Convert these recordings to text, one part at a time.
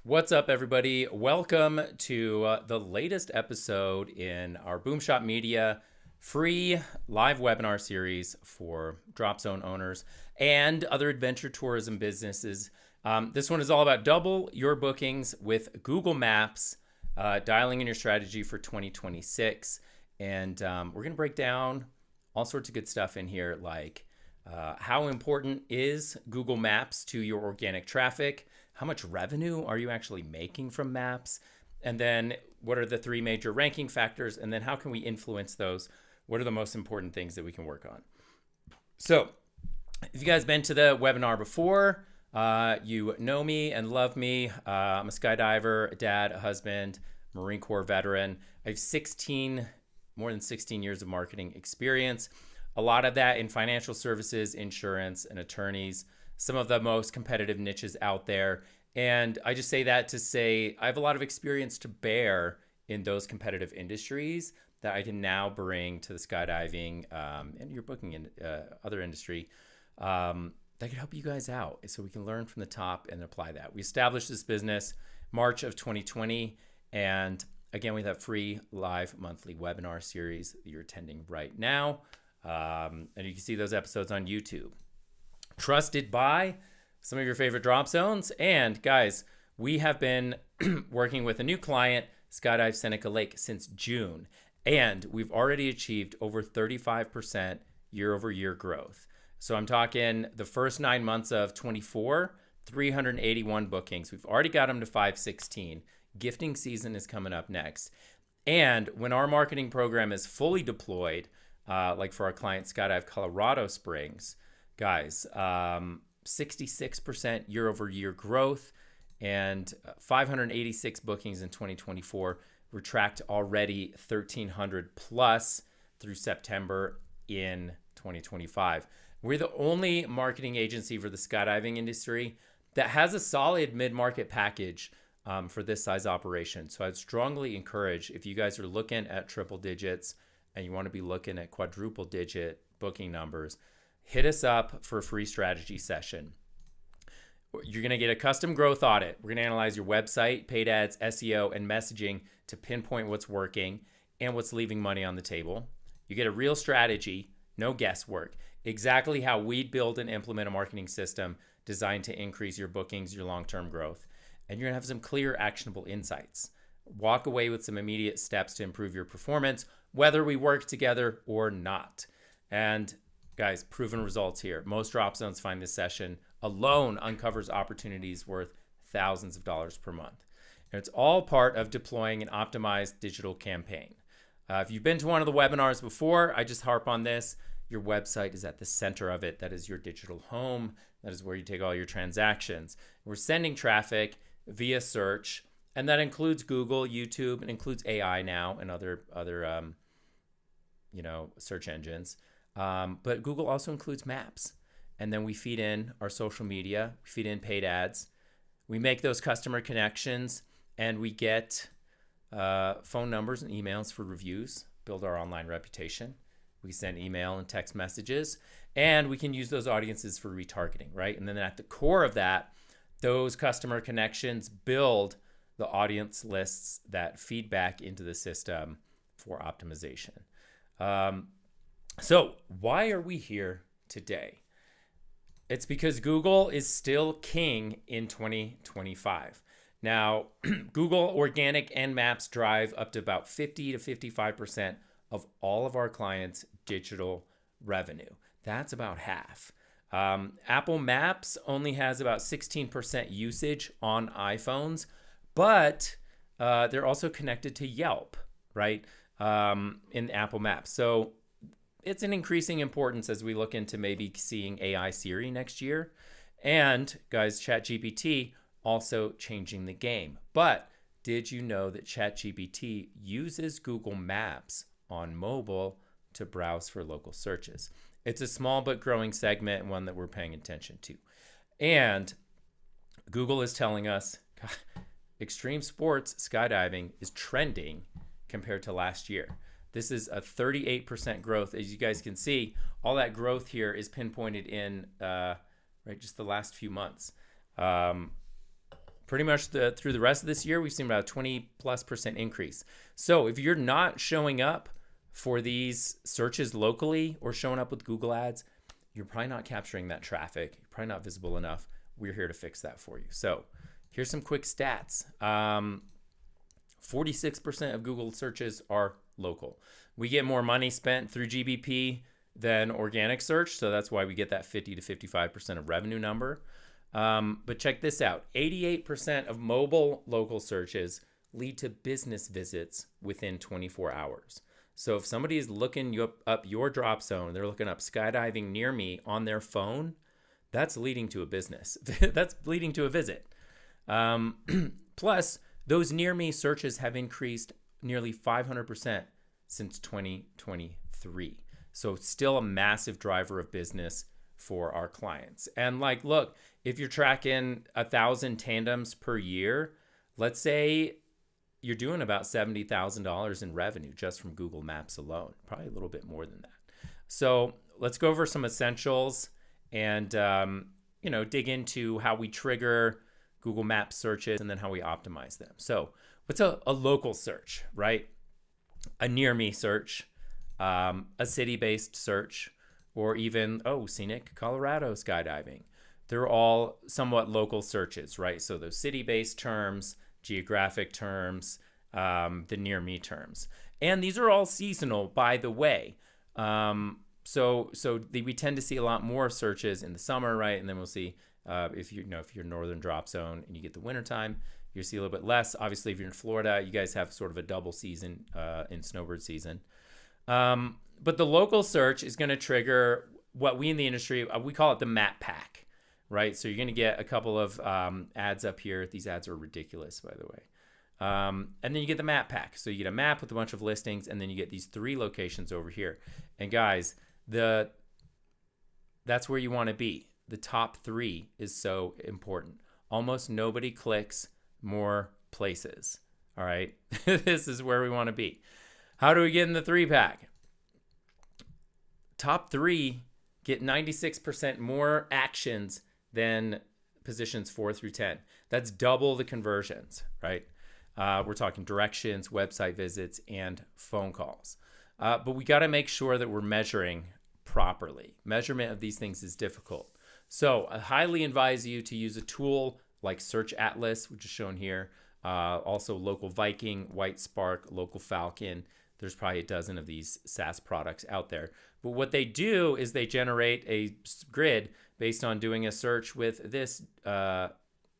What's up, everybody? Welcome to the latest episode in our Boomshot Media free live webinar series for drop zone owners and other adventure tourism businesses. This one is all about double your bookings with Google Maps, dialing in your strategy for 2026. And we're going to break down all sorts of good stuff in here, like how important is Google Maps to your organic traffic? How much revenue are you actually making from maps? And then what are the three major ranking factors? And then how can we influence those? What are the most important things that we can work on? So if you guys been to the webinar before, you know me and love me. I'm a skydiver, a dad, a husband, Marine Corps veteran. I have more than 16 years of marketing experience. A lot of that in financial services, insurance, and attorneys. Some of the most competitive niches out there. And I just say that to say I have a lot of experience to bear in those competitive industries that I can now bring to the skydiving and your booking in other industry that could help you guys out so we can learn from the top and apply that. We established this business March of 2020. And again, we have free live monthly webinar series that you're attending right now. And you can see those episodes on YouTube. Trusted by some of your favorite drop zones. And guys, we have been working with a new client, Skydive Seneca Lake, since June. And we've already achieved over 35% year over year growth. So I'm talking the first 9 months of 24, 381 bookings. We've already got them to 516. Gifting season is coming up next. And when our marketing program is fully deployed, like for our client Skydive Colorado Springs, guys, 66% year over year growth and 586 bookings in 2024. We're tracked already 1,300 plus through September in 2025. We're the only marketing agency for the skydiving industry that has a solid mid-market package for this size operation. So I'd strongly encourage, if you guys are looking at triple digits and you want to be looking at quadruple digit booking numbers, hit us up for a free strategy session. You're going to get a custom growth audit. We're going to analyze your website, paid ads, SEO, and messaging to pinpoint what's working and what's leaving money on the table. You get a real strategy, no guesswork, exactly how we'd build and implement a marketing system designed to increase your bookings, your long-term growth. And you're going to have some clear, actionable insights. Walk away with some immediate steps to improve your performance, whether we work together or not. And guys, proven results here. Most drop zones find this session alone uncovers opportunities worth thousands of dollars per month. And it's all part of deploying an optimized digital campaign. If you've been to one of the webinars before, I just harp on this. Your website is at the center of it. That is your digital home. That is where you take all your transactions. We're sending traffic via search, and that includes Google, YouTube, and includes AI now and other search engines. But Google also includes maps. And then we feed in our social media, we feed in paid ads. We make those customer connections, and we get phone numbers and emails for reviews, build our online reputation. We send email and text messages, and we can use those audiences for retargeting, right? And then at the core of that, those customer connections build the audience lists that feed back into the system for optimization. So why are we here today? It's because Google is still king in 2025. Now, Google Organic and Maps drive up to about 50 to 55% of all of our clients' digital revenue. That's about half. Apple Maps only has about 16% usage on iPhones, but they're also connected to Yelp, right, in Apple Maps. So it's an increasing importance as we look into maybe seeing AI Siri next year. And guys, ChatGPT also changing the game. But did you know that ChatGPT uses Google Maps on mobile to browse for local searches? It's a small but growing segment, and one that we're paying attention to. And Google is telling us extreme sports skydiving is trending compared to last year. This is a 38% growth. As you guys can see, all that growth here is pinpointed in just the last few months. pretty much through the rest of this year, we've seen about a 20+% increase. So if you're not showing up for these searches locally or showing up with Google ads, you're probably not capturing that traffic. You're probably not visible enough. We're here to fix that for you. So here's some quick stats. 46% of Google searches are local. We get more money spent through GBP than organic search, so that's why we get that 50 to 55% of revenue number. But check this out. 88% of mobile local searches lead to business visits within 24 hours. So if somebody is looking up your drop zone, they're looking up skydiving near me on their phone, that's leading to a business. That's leading to a visit. Plus, those near me searches have increased nearly 500% since 2023. So still a massive driver of business for our clients. And like, look, if you're tracking 1,000 tandems per year, let's say you're doing about $70,000 in revenue just from Google Maps alone, probably a little bit more than that. So let's go over some essentials and, dig into how we trigger Google Maps searches and then how we optimize them. So what's a local search, right? A near me search, a city-based search, or even, scenic Colorado skydiving. They're all somewhat local searches, right? So those city-based terms, geographic terms, the near me terms. And these are all seasonal, by the way. We tend to see a lot more searches in the summer, right? And then we'll see if you're northern drop zone and you get the wintertime, you see a little bit less. Obviously, if you're in Florida, you guys have sort of a double season in snowbird season. But the local search is going to trigger what we in the industry, we call it the map pack, right? So you're going to get a couple of ads up here. These ads are ridiculous, by the way. And then you get the map pack. So you get a map with a bunch of listings, and then you get these 3 locations over here. And guys, that's where you want to be. The top 3 is so important. Almost nobody clicks more places. All right. This is where we want to be. How do we get in the 3-pack? Top 3 get 96% more actions than positions 4 through 10. That's double the conversions, right? We're talking directions, website visits, and phone calls. But we got to make sure that we're measuring properly. Measurement of these things is difficult. So I highly advise you to use a tool like Search Atlas, which is shown here. Also Local Viking, White Spark, Local Falcon. There's probably a dozen of these SaaS products out there. But what they do is they generate a grid based on doing a search with this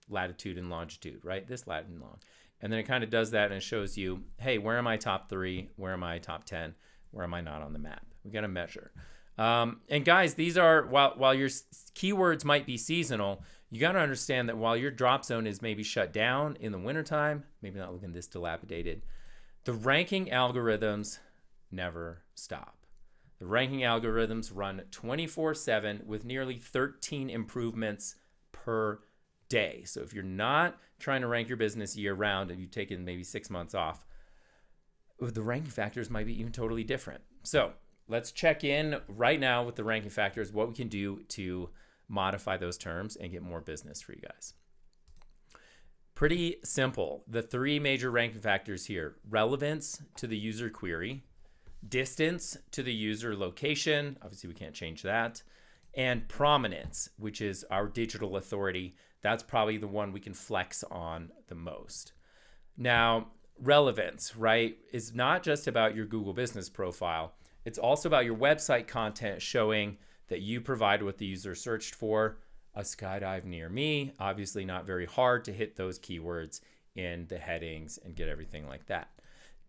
latitude and longitude, right? This lat and long. And then it kind of does that and it shows you, hey, where am I top 3? Where am I top 10? Where am I not on the map? We got to measure. And guys, these are, while your keywords might be seasonal, you got to understand that while your drop zone is maybe shut down in the wintertime, maybe not looking this dilapidated, the ranking algorithms never stop. The ranking algorithms run 24/7 with nearly 13 improvements per day. So if you're not trying to rank your business year round and you've taken maybe 6 months off, the ranking factors might be even totally different. So let's check in right now with the ranking factors, what we can do to modify those terms and get more business for you guys. Pretty simple. The 3 major ranking factors here: relevance to the user query, distance to the user location, obviously we can't change that, and prominence, which is our digital authority. That's probably the one we can flex on the most. Now, relevance, right, is not just about your Google business profile. It's also about your website content showing that you provide what the user searched for. A skydive near me, obviously not very hard to hit those keywords in the headings and get everything like that.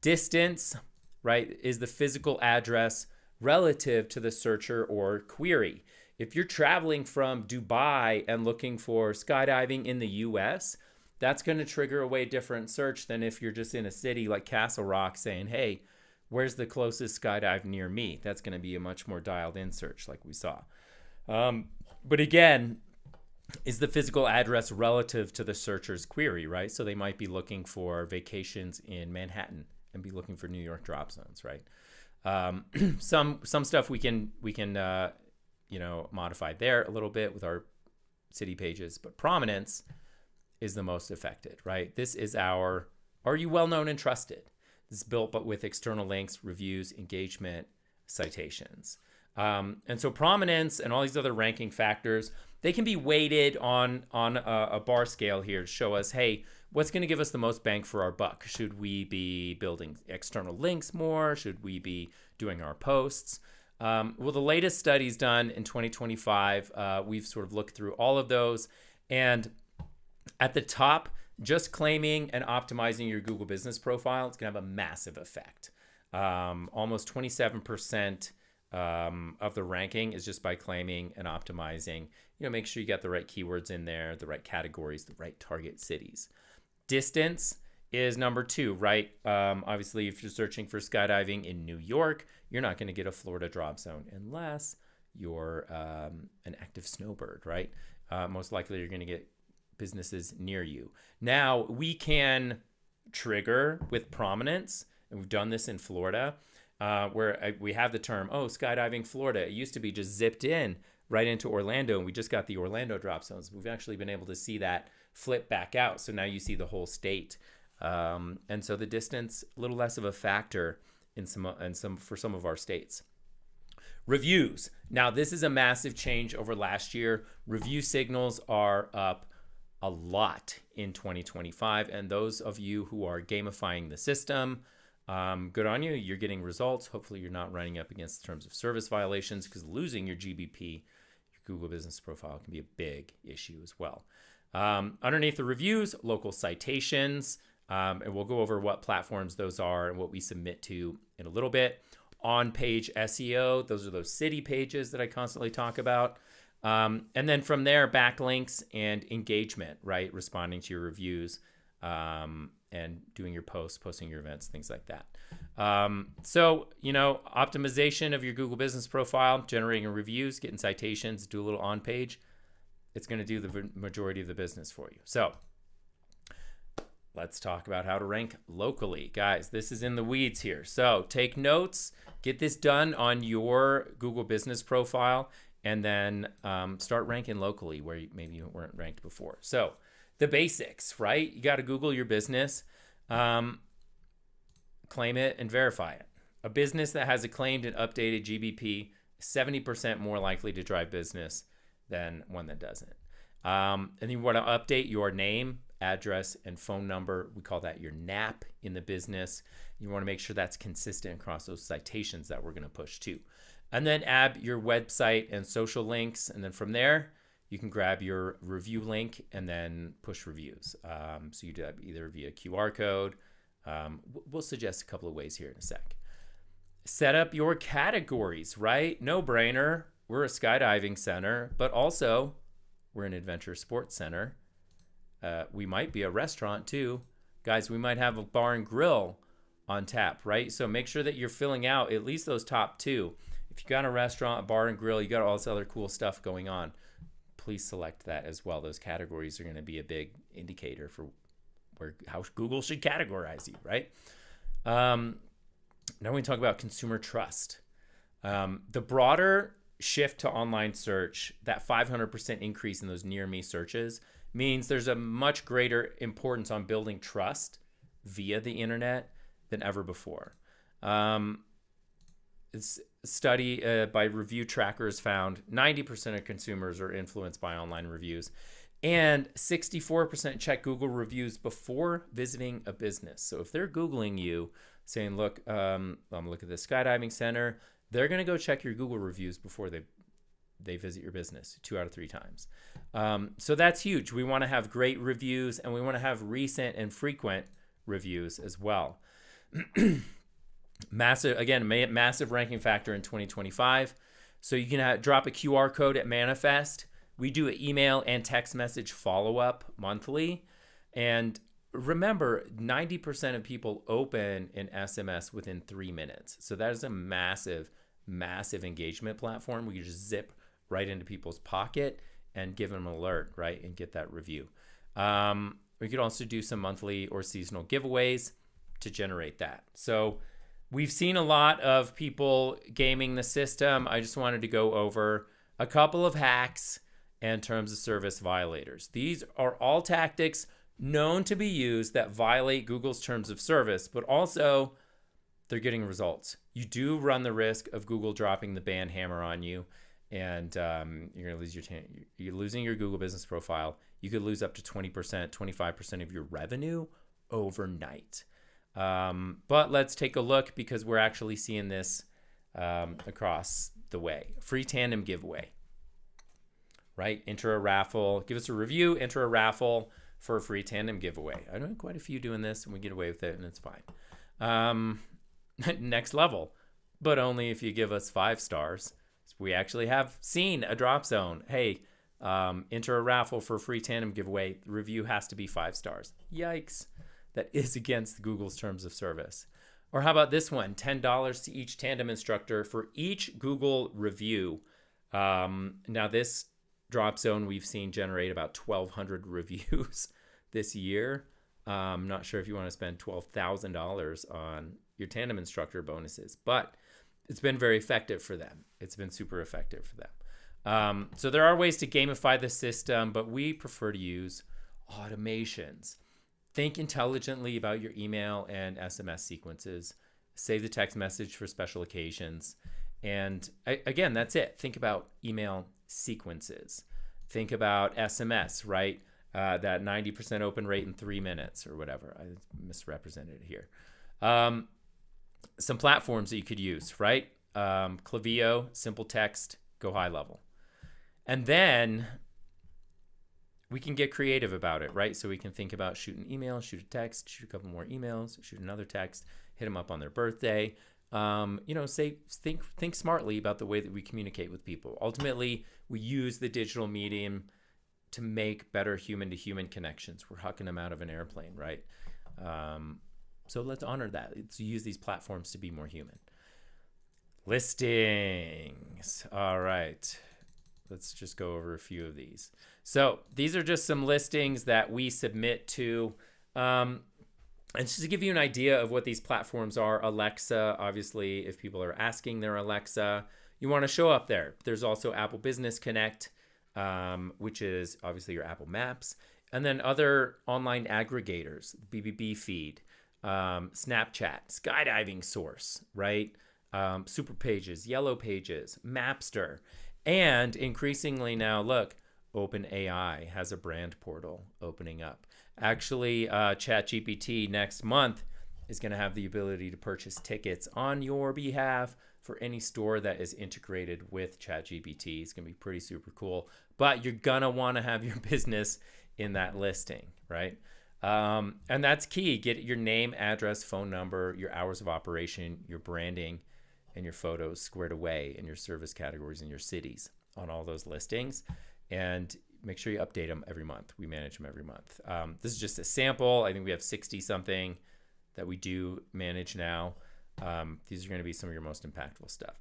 Distance, right, is the physical address relative to the searcher or query. If you're traveling from Dubai and looking for skydiving in the US, that's going to trigger a way different search than if you're just in a city like Castle Rock saying, hey, where's the closest skydive near me? That's going to be a much more dialed in search like we saw. But again, is the physical address relative to the searcher's query, right? So they might be looking for vacations in Manhattan and be looking for New York drop zones, right? Some stuff we can modify there a little bit with our city pages, but prominence is the most affected, right? This is our, are you well known and trusted? This is built but with external links, reviews, engagement, citations. And so prominence and all these other ranking factors, they can be weighted on a bar scale here to show us, hey, what's going to give us the most bang for our buck? Should we be building external links more? Should we be doing our posts? Well, the latest studies done in 2025, we've sort of looked through all of those. And at the top, just claiming and optimizing your Google business profile, it's going to have a massive effect. Almost 27% of the ranking is just by claiming and optimizing. Make sure you got the right keywords in there, the right categories, the right target cities. Distance is number 2, right? Obviously, if you're searching for skydiving in New York, you're not going to get a Florida drop zone unless you're an active snowbird, right? Most likely, you're going to get businesses near you. Now, we can trigger with prominence, and we've done this in Florida, where we have the term, skydiving Florida. It used to be just zipped in right into Orlando, and we just got the Orlando drop zones. We've actually been able to see that flip back out. So now you see the whole state. And so the distance, a little less of a factor for some of our states. Reviews. Now, this is a massive change over last year. Review signals are up a lot in 2025. And those of you who are gamifying the system, good on you. You're getting results. Hopefully you're not running up against terms of service violations, because losing your GBP, your Google Business Profile, can be a big issue as well. Underneath the reviews, local citations, and we'll go over what platforms those are and what we submit to in a little bit. On-page SEO, those are those city pages that I constantly talk about. And then from there, backlinks and engagement, right? Responding to your reviews, and doing your posts, posting your events, things like that. So, optimization of your Google Business Profile, generating reviews, getting citations, do a little on-page. It's going to do the majority of the business for you. So let's talk about how to rank locally. Guys, this is in the weeds here. So take notes, get this done on your Google Business Profile, and then start ranking locally where maybe you weren't ranked before. So the basics, right? You got to Google your business, claim it, and verify it. A business that has a claimed and updated GBP is 70% more likely to drive business than one that doesn't. And you want to update your name, address, and phone number. We call that your NAP in the business. You want to make sure that's consistent across those citations that we're going to push to. And then add your website and social links. And then from there, you can grab your review link and then push reviews. So you do that either via QR code. We'll suggest a couple of ways here in a sec. Set up your categories, right? No brainer. We're a skydiving center, but also we're an adventure sports center. We might be a restaurant too. Guys, we might have a bar and grill on tap, right? So make sure that you're filling out at least those top 2. If you got a restaurant, a bar and grill, you got all this other cool stuff going on, please select that as well. Those categories are going to be a big indicator for how Google should categorize you, right? Now we talk about consumer trust. The broader shift to online search, that 500% increase in those near me searches, means there's a much greater importance on building trust via the internet than ever before. It's a study by Review Trackers found 90% of consumers are influenced by online reviews, and 64% check Google reviews before visiting a business. So if they're Googling you saying, look, I'm looking at the skydiving center, they're going to go check your Google reviews before they visit your business 2 out of 3 times. So that's huge. We want to have great reviews, and we want to have recent and frequent reviews as well. Massive ranking factor in 2025. So you can drop a QR code at Manifest. We do an email and text message follow-up monthly. And remember, 90% of people open an SMS within 3 minutes. So that is a massive engagement platform. We can just zip right into people's pocket and give them an alert, right, and get that review. We could also do some monthly or seasonal giveaways to generate that. So we've seen a lot of people gaming the system. I just wanted to go over a couple of hacks and terms of service violators. These are all tactics known to be used that violate Google's terms of service, but also they're getting results. You do run the risk of Google dropping the ban hammer on you, and you're going to lose you're losing your Google business profile. You could lose up to 20%, 25% of your revenue overnight. But let's take a look, because we're actually seeing this across the way. Free tandem giveaway, right? Enter a raffle, give us a review, enter a raffle for a free tandem giveaway. I know quite a few doing this, and we get away with it, and it's fine. Next level, but only if you give us 5 stars. We actually have seen a drop zone. Hey, enter a raffle for a free tandem giveaway. The review has to be 5 stars. Yikes. That is against Google's terms of service. Or how about this one? $10 to each tandem instructor for each Google review. Now this drop zone we've seen generate about 1,200 reviews this year. I'm not sure if you want to spend $12,000 on your tandem instructor bonuses, but it's been very effective for them. It's been super effective for them. So there are ways to gamify the system, but we prefer to use automations. Think intelligently about your email and SMS sequences. Save the text message for special occasions. And again, that's it. Think about email sequences. Think about SMS, right? That 90% open rate in 3 minutes or whatever. I misrepresented it here. Some platforms that you could use, right? Klaviyo, simple text, go high level. And then we can get creative about it, right? So we can think about shoot an email, shoot a text, shoot a couple more emails, shoot another text, hit them up on their birthday. Think smartly about the way that we communicate with people. Ultimately, we use the digital medium to make better human-to-human connections. We're hucking them out of an airplane, right? So let's honor that. Let's use these platforms to be more human. Listings. All right. Let's just go over a few of these. So these are just some listings that we submit to. And just to give you an idea of what these platforms are, Alexa, obviously, if people are asking their Alexa, you want to show up there. There's also Apple Business Connect, which is obviously your Apple Maps. And then other online aggregators, BBB Feed, Snapchat, Skydiving Source, right? Super Pages, Yellow Pages, Mapster. And increasingly now, look, OpenAI has a brand portal opening up. Actually, ChatGPT next month is going to have the ability to purchase tickets on your behalf for any store that is integrated with ChatGPT. It's going to be pretty super cool. But you're going to want to have your business in that listing, right? And that's key. Get your name, address, phone number, your hours of operation, your branding, and your photos squared away in your service categories in your cities on all those listings. And make sure you update them every month. We manage them every month. This is just a sample. I think we have 60 something that we do manage now. These are going to be some of your most impactful stuff.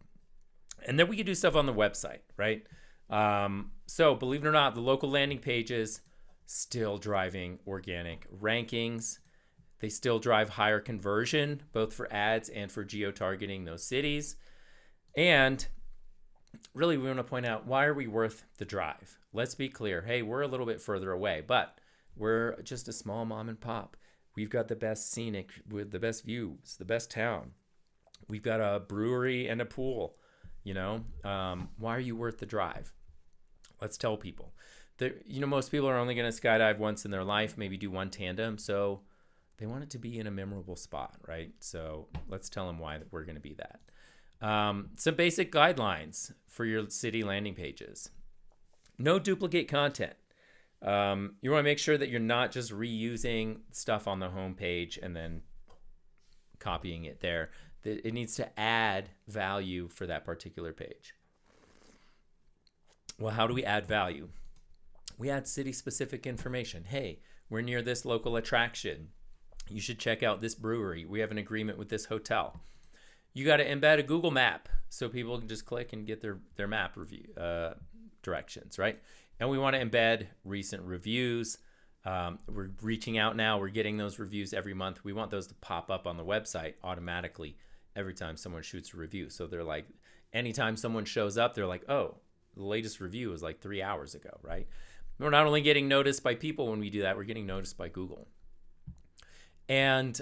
And then we can do stuff on the website, right? So believe it or not, the local landing pages still driving organic rankings. They still drive higher conversion, both for ads and for geo-targeting those cities. And really, we want to point out, why are we worth the drive? Let's be clear. Hey, we're a little bit further away, but we're just a small mom and pop. We've got the best scenic with the best views, the best town. We've got a brewery and a pool, Why are you worth the drive? Let's tell people. Most people are only going to skydive once in their life, maybe do one tandem. So they want it to be in a memorable spot, right? So let's tell them why we're going to be that. Some basic guidelines for your city landing pages. No duplicate content. You want to make sure that you're not just reusing stuff on the homepage and then copying it there. It needs to add value for that particular page. Well, how do we add value? We add city-specific information. Hey, we're near this local attraction. You should check out this brewery. We have an agreement with this hotel. You got to embed a Google map so people can just click and get their map review directions, right? And we want to embed recent reviews. We're reaching out now. We're getting those reviews every month. We want those to pop up on the website automatically every time someone shoots a review. So they're like, anytime someone shows up, they're like, oh, the latest review was like 3 hours ago, right? We're not only getting noticed by people when we do that, we're getting noticed by Google. And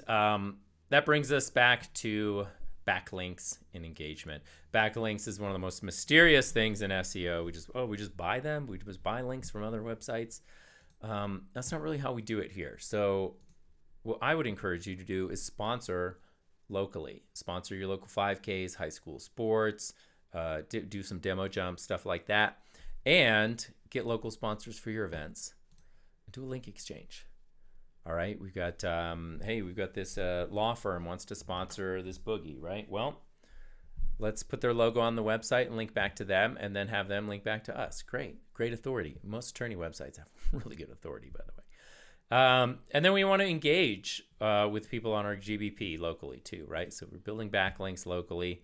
that brings us back to backlinks and engagement. Backlinks is one of the most mysterious things in SEO. We just buy them. We just buy links from other websites. That's not really how we do it here. So what I would encourage you to do is sponsor locally. Sponsor your local 5Ks, high school sports, do some demo jumps, stuff like that, and get local sponsors for your events. Do a link exchange. All right, we've got, hey, we've got this law firm wants to sponsor this boogie, right? Well, let's put their logo on the website and link back to them, and then have them link back to us. Great authority. Most attorney websites have really good authority, by the way. And then we want to engage with people on our GBP locally too, right? So we're building backlinks locally.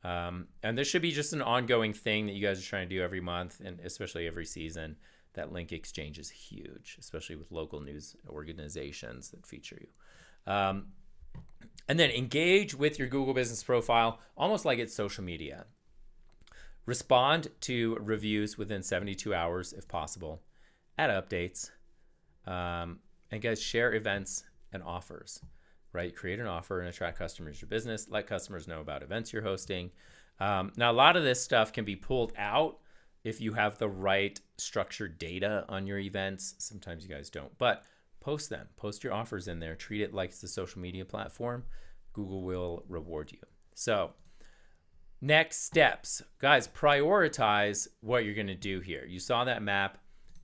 And this should be just an ongoing thing that you guys are trying to do every month, and especially every season. That link exchange is huge, especially with local news organizations that feature you. And then engage with your Google business profile, almost like it's social media. Respond to reviews within 72 hours if possible. Add updates. And guys, share events and offers, right? Create an offer and attract customers to your business. Let customers know about events you're hosting. Now, a lot of this stuff can be pulled out if you have the right structured data on your events. Sometimes you guys don't, but post them. Post your offers in there. Treat it like it's a social media platform. Google will reward you. So next steps. Guys, prioritize what you're going to do here. You saw that map.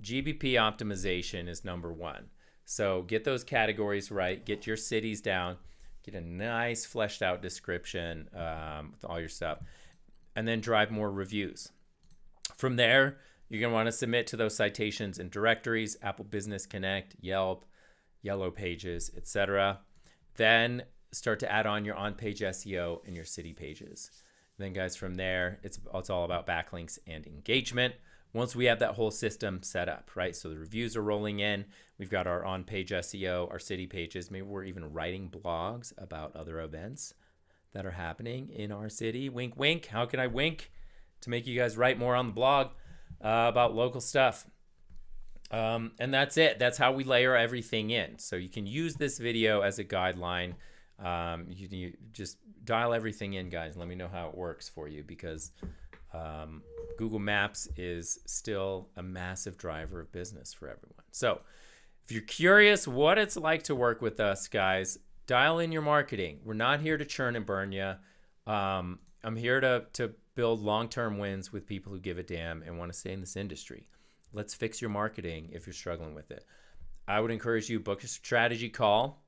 GBP optimization is number one. So get those categories right. Get your cities down. Get a nice fleshed out description with all your stuff. And then drive more reviews. From there, you're going to want to submit to those citations and directories, Apple Business Connect, Yelp, Yellow Pages, etc. Then start to add on your on-page SEO and your city pages. And then guys, from there, it's all about backlinks and engagement. Once we have that whole system set up, right? So the reviews are rolling in. We've got our on-page SEO, our city pages. Maybe we're even writing blogs about other events that are happening in our city. Wink, wink. How can I wink? To make you guys write more on the blog about local stuff. And that's it. That's how we layer everything in. So you can use this video as a guideline. You just dial everything in, guys. Let me know how it works for you, because Google Maps is still a massive driver of business for everyone. So if you're curious what it's like to work with us, guys, dial in your marketing. We're not here to churn and burn you. I'm here to build long-term wins with people who give a damn and want to stay in this industry. Let's fix your marketing if you're struggling with it. I would encourage you, book a strategy call.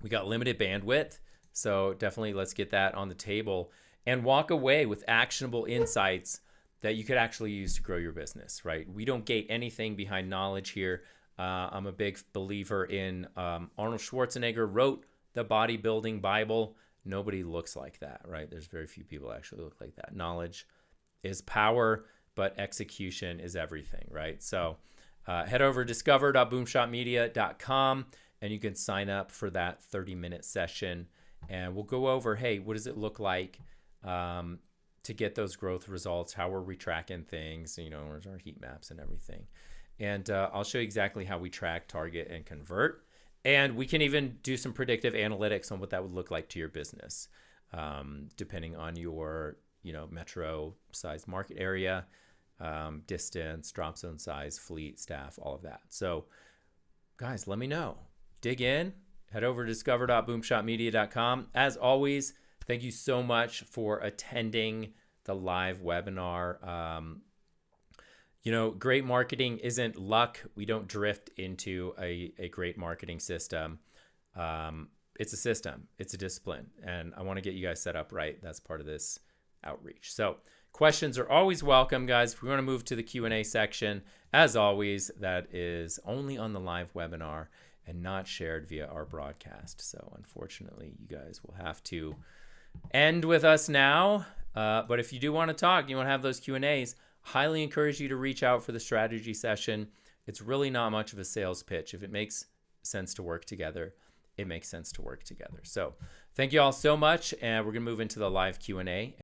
We got limited bandwidth, so definitely let's get that on the table and walk away with actionable insights that you could actually use to grow your business, right? We don't gate anything behind knowledge here. I'm a big believer in Arnold Schwarzenegger wrote the bodybuilding Bible. Nobody looks like that, right? There's very few people actually look like that. Knowledge is power, but execution is everything, right? So head over to discover.boomshotmedia.com and you can sign up for that 30-minute session. And we'll go over, hey, what does it look like to get those growth results? How are we tracking things? You know, where's our heat maps and everything? And I'll show you exactly how we track, target, and convert. And we can even do some predictive analytics on what that would look like to your business, depending on your, metro-sized market area, distance, drop zone size, fleet, staff, all of that. So, guys, let me know. Dig in. Head over to discover.boomshotmedia.com. As always, thank you so much for attending the live webinar. Great marketing isn't luck. We don't drift into a great marketing system. It's a system. It's a discipline. And I want to get you guys set up right. That's part of this outreach. So questions are always welcome, guys. If we want to move to the Q&A section, as always, that is only on the live webinar and not shared via our broadcast. So unfortunately, you guys will have to end with us now. But if you do want to talk, you want to have those Q&As, highly encourage you to reach out for the strategy session. It's really not much of a sales pitch. If it makes sense to work together, it makes sense to work together. So thank you all so much. And we're going to move into the live Q&A.